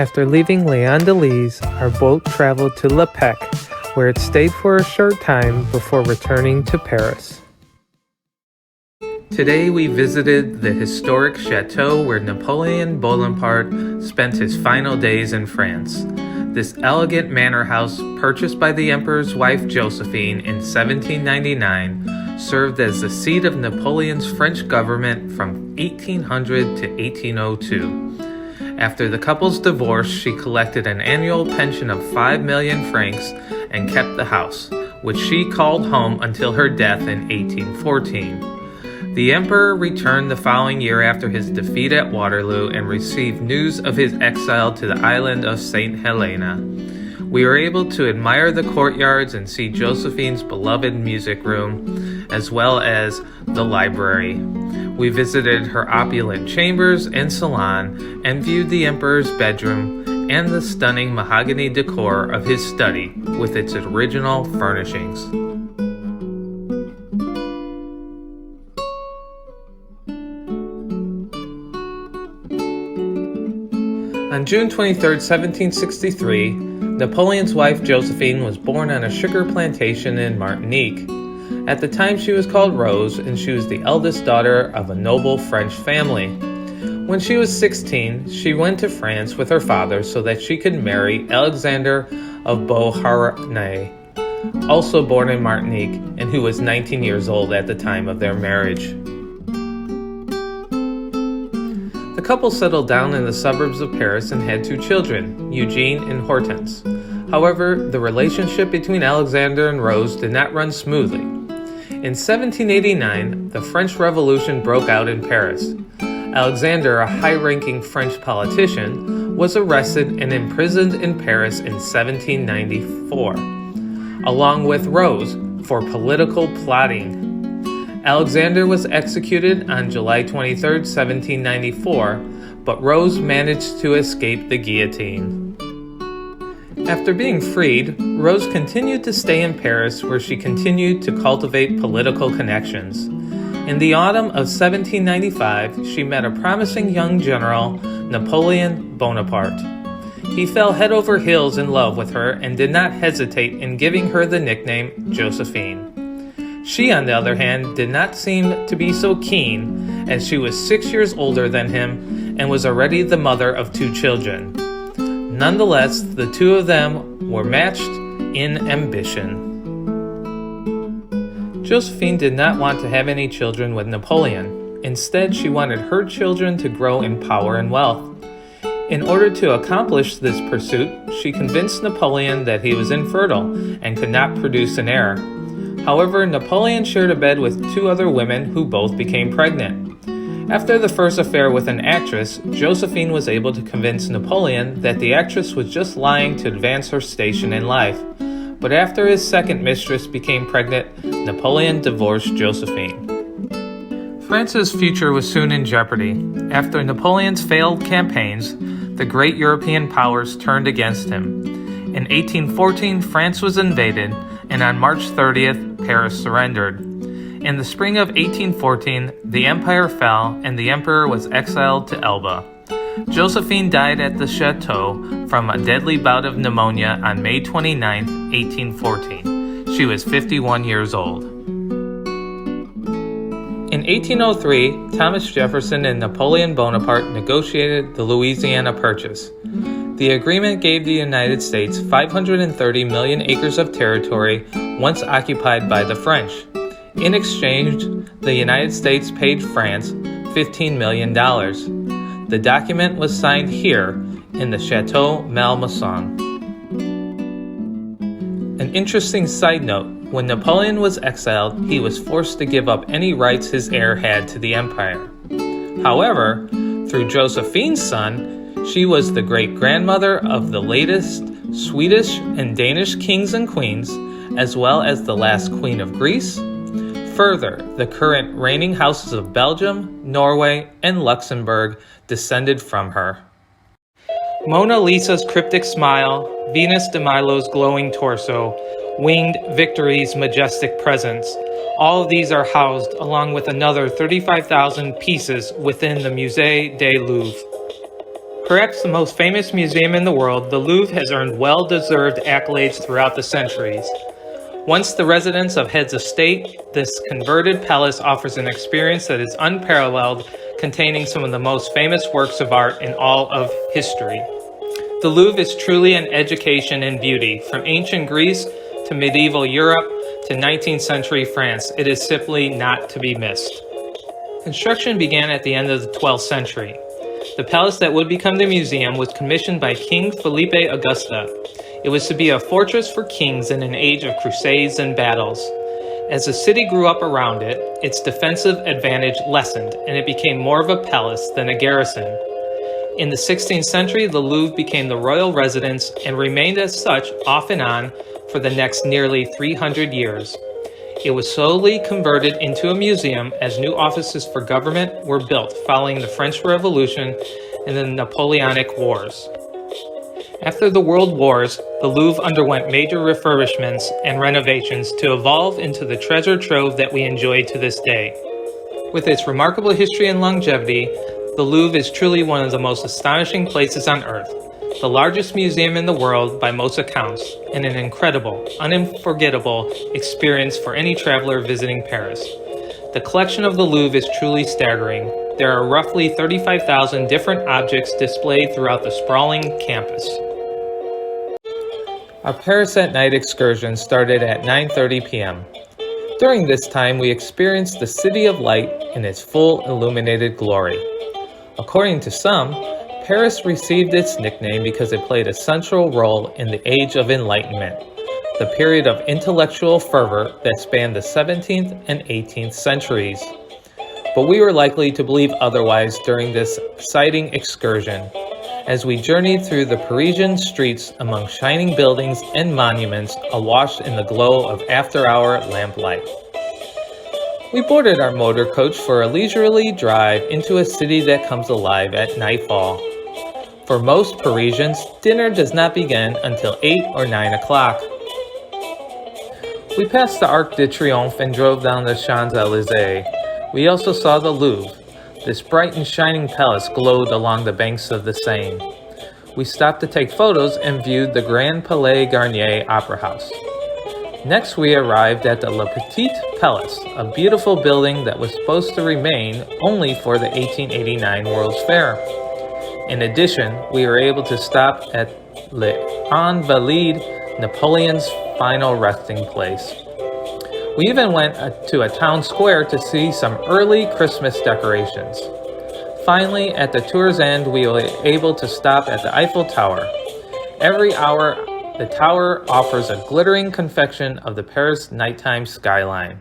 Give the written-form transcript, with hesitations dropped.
After leaving Leon-de-Lys, our boat traveled to Le Pec, where it stayed for a short time before returning to Paris. Today we visited the historic chateau where Napoleon Bonaparte spent his final days in France. This elegant manor house, purchased by the emperor's wife Josephine in 1799, served as the seat of Napoleon's French government from 1800 to 1802. After the couple's divorce, she collected an annual pension of 5 million francs and kept the house, which she called home until her death in 1814. The emperor returned the following year after his defeat at Waterloo and received news of his exile to the island of St. Helena. We were able to admire the courtyards and see Josephine's beloved music room, as well as the library. We visited her opulent chambers and salon and viewed the emperor's bedroom and the stunning mahogany decor of his study with its original furnishings. On June 23, 1763, Napoleon's wife Josephine was born on a sugar plantation in Martinique. At the time she was called Rose, and she was the eldest daughter of a noble French family. When she was 16, she went to France with her father so that she could marry Alexander of Beauharnais, also born in Martinique, and who was 19 years old at the time of their marriage. The couple settled down in the suburbs of Paris and had 2 children, Eugene and Hortense. However, the relationship between Alexander and Rose did not run smoothly. In 1789, the French Revolution broke out in Paris. Alexander, a high-ranking French politician, was arrested and imprisoned in Paris in 1794, along with Rose, for political plotting. Alexander was executed on July 23, 1794, but Rose managed to escape the guillotine. After being freed, Rose continued to stay in Paris, where she continued to cultivate political connections. In the autumn of 1795, she met a promising young general, Napoleon Bonaparte. He fell head over heels in love with her and did not hesitate in giving her the nickname Josephine. She, on the other hand, did not seem to be so keen, as she was 6 years older than him and was already the mother of 2 children. Nonetheless, the 2 of them were matched in ambition. Josephine did not want to have any children with Napoleon. Instead, she wanted her children to grow in power and wealth. In order to accomplish this pursuit, she convinced Napoleon that he was infertile and could not produce an heir. However, Napoleon shared a bed with 2 other women who both became pregnant. After the first affair with an actress, Josephine was able to convince Napoleon that the actress was just lying to advance her station in life. But after his second mistress became pregnant, Napoleon divorced Josephine. France's future was soon in jeopardy. After Napoleon's failed campaigns, the great European powers turned against him. In 1814, France was invaded, and on March 30th, Paris surrendered. In the spring of 1814, the empire fell and the emperor was exiled to Elba. Josephine died at the chateau from a deadly bout of pneumonia on May 29, 1814. She was 51 years old. In 1803, Thomas Jefferson and Napoleon Bonaparte negotiated the Louisiana Purchase. The agreement gave the United States 530 million acres of territory once occupied by the French. In exchange, the United States paid France $15 million. The document was signed here in the Chateau Malmaison. An interesting side note, when Napoleon was exiled, he was forced to give up any rights his heir had to the empire. However, through Josephine's son, she was the great-grandmother of the latest Swedish and Danish kings and queens, as well as the last queen of Greece. Further, the current reigning houses of Belgium, Norway, and Luxembourg descended from her. Mona Lisa's cryptic smile, Venus de Milo's glowing torso, winged Victory's majestic presence, all of these are housed along with another 35,000 pieces within the Musée du Louvre. Perhaps the most famous museum in the world, the Louvre has earned well-deserved accolades throughout the centuries. Once the residence of heads of state, this converted palace offers an experience that is unparalleled, containing some of the most famous works of art in all of history. The Louvre is truly an education in beauty. From ancient Greece to medieval Europe to 19th century France, it is simply not to be missed. Construction began at the end of the 12th century. The palace that would become the museum was commissioned by King Felipe Augusta. It was to be a fortress for kings in an age of crusades and battles. As the city grew up around it, its defensive advantage lessened, and it became more of a palace than a garrison. In the 16th century, the Louvre became the royal residence and remained as such off and on for the next nearly 300 years. It was slowly converted into a museum as new offices for government were built following the French Revolution and the Napoleonic Wars. After the World Wars, the Louvre underwent major refurbishments and renovations to evolve into the treasure trove that we enjoy to this day. With its remarkable history and longevity, the Louvre is truly one of the most astonishing places on earth, the largest museum in the world by most accounts, and an incredible, unforgettable experience for any traveler visiting Paris. The collection of the Louvre is truly staggering. There are roughly 35,000 different objects displayed throughout the sprawling campus. Our Paris at Night excursion started at 9:30 p.m. During this time, we experienced the City of Light in its full illuminated glory. According to some, Paris received its nickname because it played a central role in the Age of Enlightenment, the period of intellectual fervor that spanned the 17th and 18th centuries. But we were likely to believe otherwise during this exciting excursion, as we journeyed through the Parisian streets among shining buildings and monuments awash in the glow of after-hour lamplight. We boarded our motor coach for a leisurely drive into a city that comes alive at nightfall. For most Parisians, dinner does not begin until 8 or 9 o'clock. We passed the Arc de Triomphe and drove down the Champs-Élysées. We also saw the Louvre. This bright and shining palace glowed along the banks of the Seine. We stopped to take photos and viewed the Grand Palais Garnier Opera House. Next, we arrived at the Petit Palace, a beautiful building that was supposed to remain only for the 1889 World's Fair. In addition, we were able to stop at Les Invalides, Napoleon's final resting place. We even went to a town square to see some early Christmas decorations. Finally, at the tour's end, we were able to stop at the Eiffel Tower. Every hour, the tower offers a glittering confection of the Paris nighttime skyline.